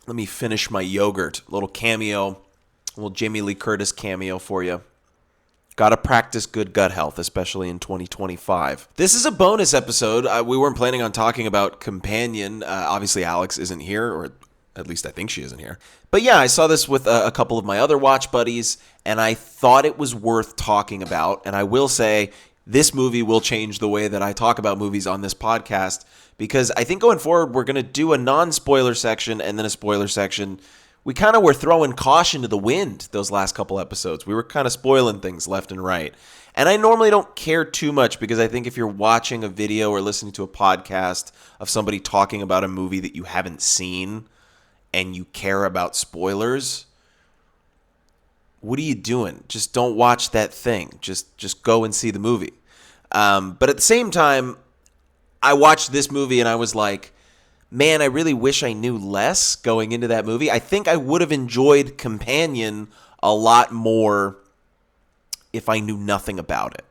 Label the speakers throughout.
Speaker 1: Let me finish my yogurt. A little cameo, a little Jamie Lee Curtis cameo for you. Got to practice good gut health, especially in 2025. This is a bonus episode. We weren't planning on talking about Companion. Obviously, Alex isn't here, or at least I think she isn't here. But yeah, I saw this with a couple of my other watch buddies, and I thought it was worth talking about. And I will say, this movie will change the way that I talk about movies on this podcast, because I think going forward, we're going to do a non-spoiler section and then a spoiler section. We kind of were throwing caution to the wind those last couple episodes. We were kind of spoiling things left and right. And I normally don't care too much, because I think if you're watching a video or listening to a podcast of somebody talking about a movie that you haven't seen and you care about spoilers, what are you doing? Just don't watch that thing. Just go and see the movie. But at the same time, I watched this movie and I was like, man, I really wish I knew less going into that movie. I think I would have enjoyed Companion a lot more if I knew nothing about it.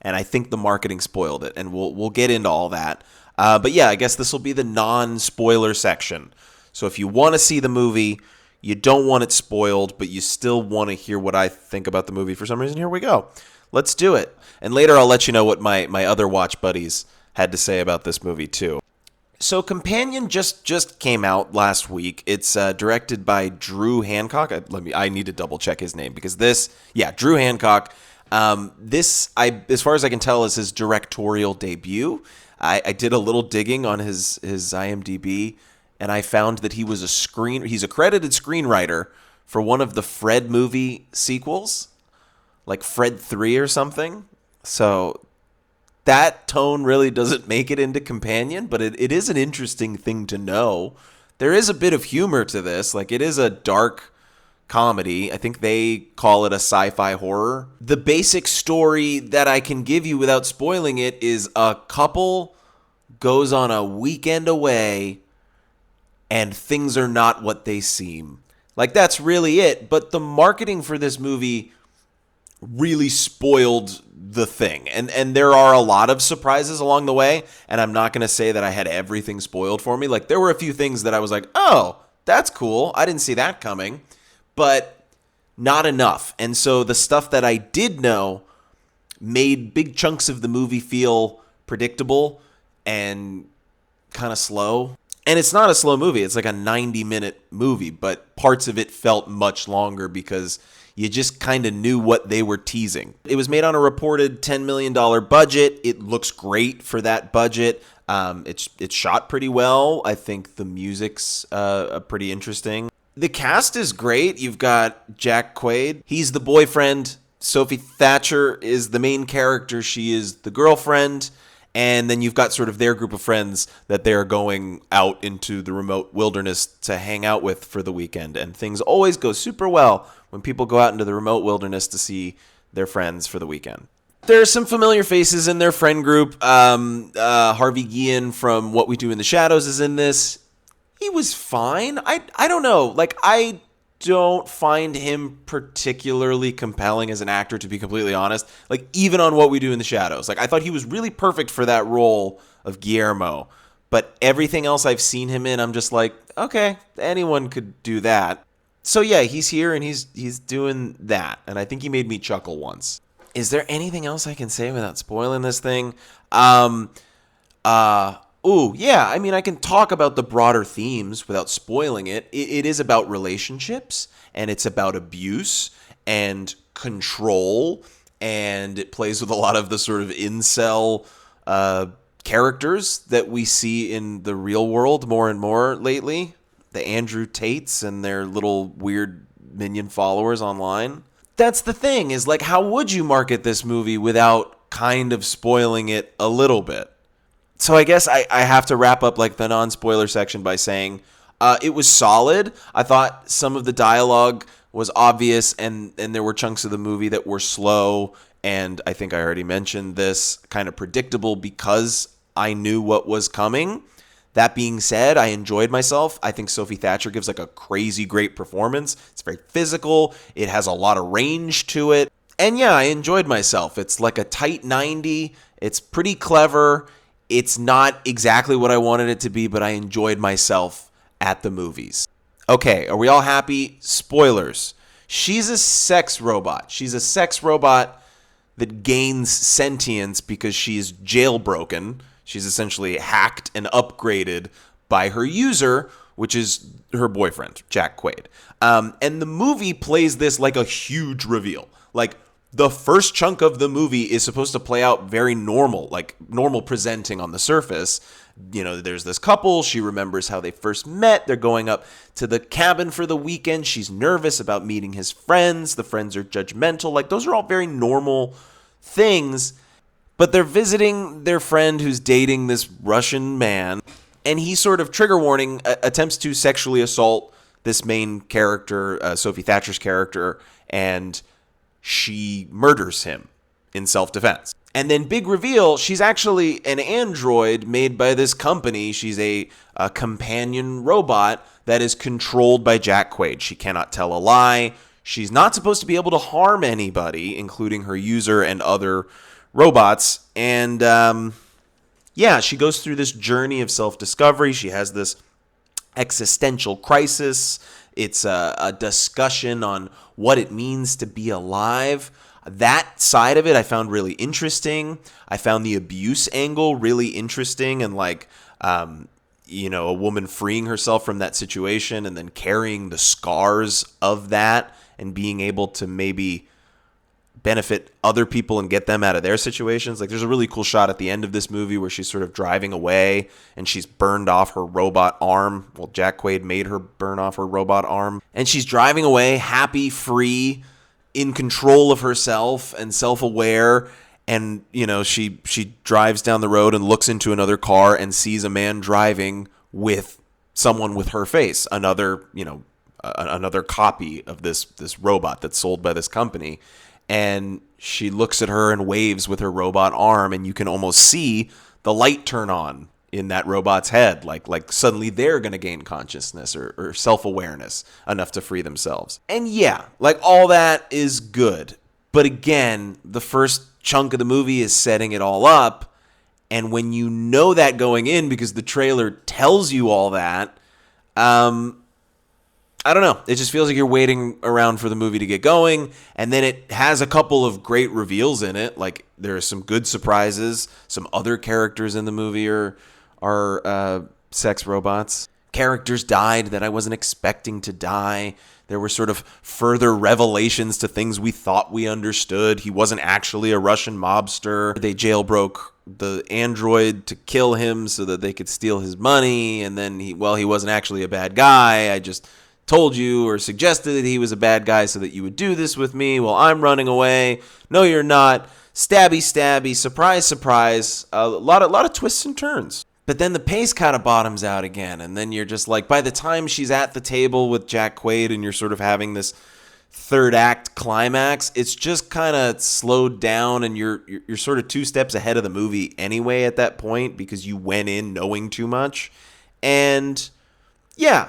Speaker 1: And I think the marketing spoiled it, and we'll get into all that. But yeah, I guess this will be the non-spoiler section. So if you want to see the movie, you don't want it spoiled, but you still want to hear what I think about the movie for some reason, here we go. Let's do it. And later I'll let you know what my other watch buddies had to say about this movie too. So Companion just came out last week. It's directed by Drew Hancock. I need to double check his name, because Drew Hancock. As far as I can tell, is his directorial debut. I did a little digging on his IMDb, and I found that he's a credited screenwriter for one of the Fred movie sequels, like Fred 3 or something. So that tone really doesn't make it into Companion, but it is an interesting thing to know. There is a bit of humor to this. Like, it is a dark comedy. I think they call it a sci-fi horror. The basic story that I can give you without spoiling it is a couple goes on a weekend away and things are not what they seem. Like, that's really it. But the marketing for this movie really spoiled the thing. And there are a lot of surprises along the way, and I'm not going to say that I had everything spoiled for me. Like, there were a few things that I was like, oh, that's cool. I didn't see that coming. But not enough. And so the stuff that I did know made big chunks of the movie feel predictable and kind of slow. And it's not a slow movie. It's like a 90-minute movie, but parts of it felt much longer because you just kind of knew what they were teasing. It was made on a reported $10 million budget. It looks great for that budget. It's shot pretty well. I think the music's pretty interesting. The cast is great. You've got Jack Quaid. He's the boyfriend. Sophie Thatcher is the main character. She is the girlfriend. And then you've got sort of their group of friends that they're going out into the remote wilderness to hang out with for the weekend. And things always go super well when people go out into the remote wilderness to see their friends for the weekend. There are some familiar faces in their friend group. Harvey Guillen from What We Do in the Shadows is in this. He was fine. I don't know. Like, I don't find him particularly compelling as an actor, to be completely honest. Like, even on What We Do in the Shadows. Like, I thought he was really perfect for that role of Guillermo. But everything else I've seen him in, I'm just like, okay, anyone could do that. So yeah, he's here and he's doing that. And I think he made me chuckle once. Is there anything else I can say without spoiling this thing? Yeah, I mean, I can talk about the broader themes without spoiling it. It is about relationships, and it's about abuse and control, and it plays with a lot of the sort of incel characters that we see in the real world more and more lately. The Andrew Tates and their little weird minion followers online. That's the thing, is like, how would you market this movie without kind of spoiling it a little bit? So I guess I have to wrap up like the non-spoiler section by saying it was solid. I thought some of the dialogue was obvious, and there were chunks of the movie that were slow, and I think I already mentioned this, kind of predictable because I knew what was coming. That being said, I enjoyed myself. I think Sophie Thatcher gives like a crazy great performance. It's very physical. It has a lot of range to it. And yeah, I enjoyed myself. It's like a tight 90. It's pretty clever. It's not exactly what I wanted it to be, but I enjoyed myself at the movies. Okay, are we all happy? Spoilers. She's a sex robot. She's a sex robot that gains sentience because she's jailbroken. She's essentially hacked and upgraded by her user, which is her boyfriend, Jack Quaid. And the movie plays this like a huge reveal. Like, the first chunk of the movie is supposed to play out very normal, like normal presenting on the surface. You know, there's this couple. She remembers how they first met. They're going up to the cabin for the weekend. She's nervous about meeting his friends. The friends are judgmental. Like, those are all very normal things. But they're visiting their friend who's dating this Russian man. And he sort of, trigger warning, attempts to sexually assault this main character, Sophie Thatcher's character. And she murders him in self-defense. And then big reveal, she's actually an android made by this company. She's a companion robot that is controlled by Jack Quaid. She cannot tell a lie. She's not supposed to be able to harm anybody, including her user and other robots. And she goes through this journey of self-discovery. She has this existential crisis. It's a discussion on what it means to be alive. That side of it I found really interesting. I found the abuse angle really interesting, and a woman freeing herself from that situation and then carrying the scars of that and being able to maybe benefit other people and get them out of their situations. Like, there's a really cool shot at the end of this movie where she's sort of driving away and she's burned off her robot arm. Well, Jack Quaid made her burn off her robot arm. And she's driving away, happy, free, in control of herself and self-aware. And, she drives down the road and looks into another car and sees a man driving with someone with her face, another copy of this robot that's sold by this company. And she looks at her and waves with her robot arm, and you can almost see the light turn on in that robot's head. Like suddenly they're going to gain consciousness or self-awareness enough to free themselves. And all that is good. But again, the first chunk of the movie is setting it all up. And when you know that going in, because the trailer tells you all that, I don't know. It just feels like you're waiting around for the movie to get going. And then it has a couple of great reveals in it. Like, there are some good surprises. Some other characters in the movie are sex robots. Characters died that I wasn't expecting to die. There were sort of further revelations to things we thought we understood. He wasn't actually a Russian mobster. They jailbroke the android to kill him so that they could steal his money. And then he wasn't actually a bad guy. I just told you or suggested that he was a bad guy so that you would do this with me while I'm running away. No, you're not. Stabby, stabby, surprise, surprise. A lot of twists and turns. But then the pace kind of bottoms out again. And then you're just like, by the time she's at the table with Jack Quaid and you're sort of having this third act climax, it's just kind of slowed down, and you're sort of 2 steps ahead of the movie anyway at that point because you went in knowing too much. And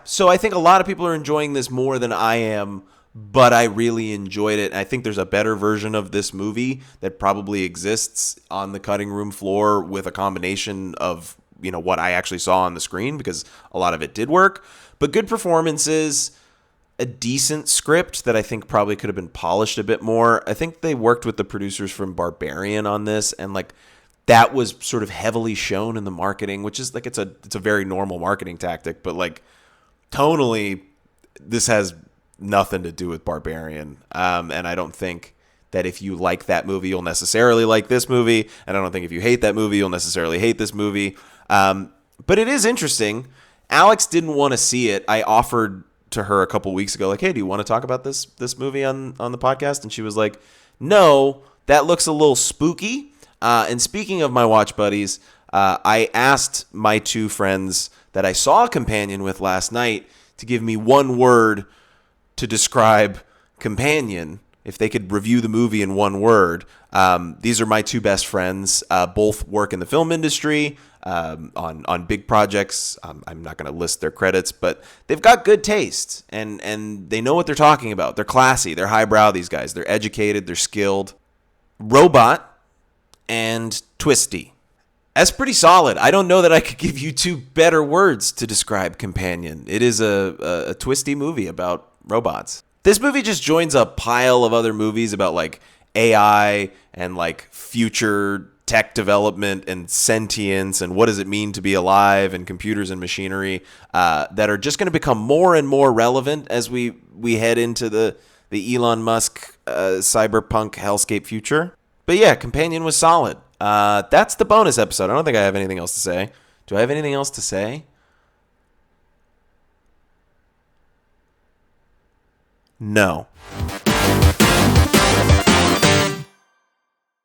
Speaker 1: so I think a lot of people are enjoying this more than I am, but I really enjoyed it. And I think there's a better version of this movie that probably exists on the cutting room floor with a combination of, what I actually saw on the screen, because a lot of it did work. But good performances, a decent script that I think probably could have been polished a bit more. I think they worked with the producers from Barbarian on this, and that was sort of heavily shown in the marketing, which is it's a very normal marketing tactic, but tonally, this has nothing to do with Barbarian. And I don't think that if you like that movie, you'll necessarily like this movie. And I don't think if you hate that movie, you'll necessarily hate this movie. But it is interesting. Alex didn't want to see it. I offered to her a couple weeks ago, hey, do you want to talk about this movie on the podcast? And she was like, no, that looks a little spooky. And speaking of my watch buddies, I asked my 2 friends that I saw a Companion with last night to give me one word to describe Companion, if they could review the movie in one word. These are my 2 best friends. Both work in the film industry on big projects. I'm not going to list their credits, but they've got good taste, and they know what they're talking about. They're classy. They're highbrow, these guys. They're educated. They're skilled. Robot and Twisty. That's pretty solid. I don't know that I could give you two better words to describe Companion. It is a twisty movie about robots. This movie just joins a pile of other movies about like AI and like future tech development and sentience and what does it mean to be alive and computers and machinery that are just going to become more and more relevant as we head into the Elon Musk cyberpunk hellscape future. But yeah, Companion was solid. That's the bonus episode. I don't think I have anything else to say. Do I have anything else to say? No.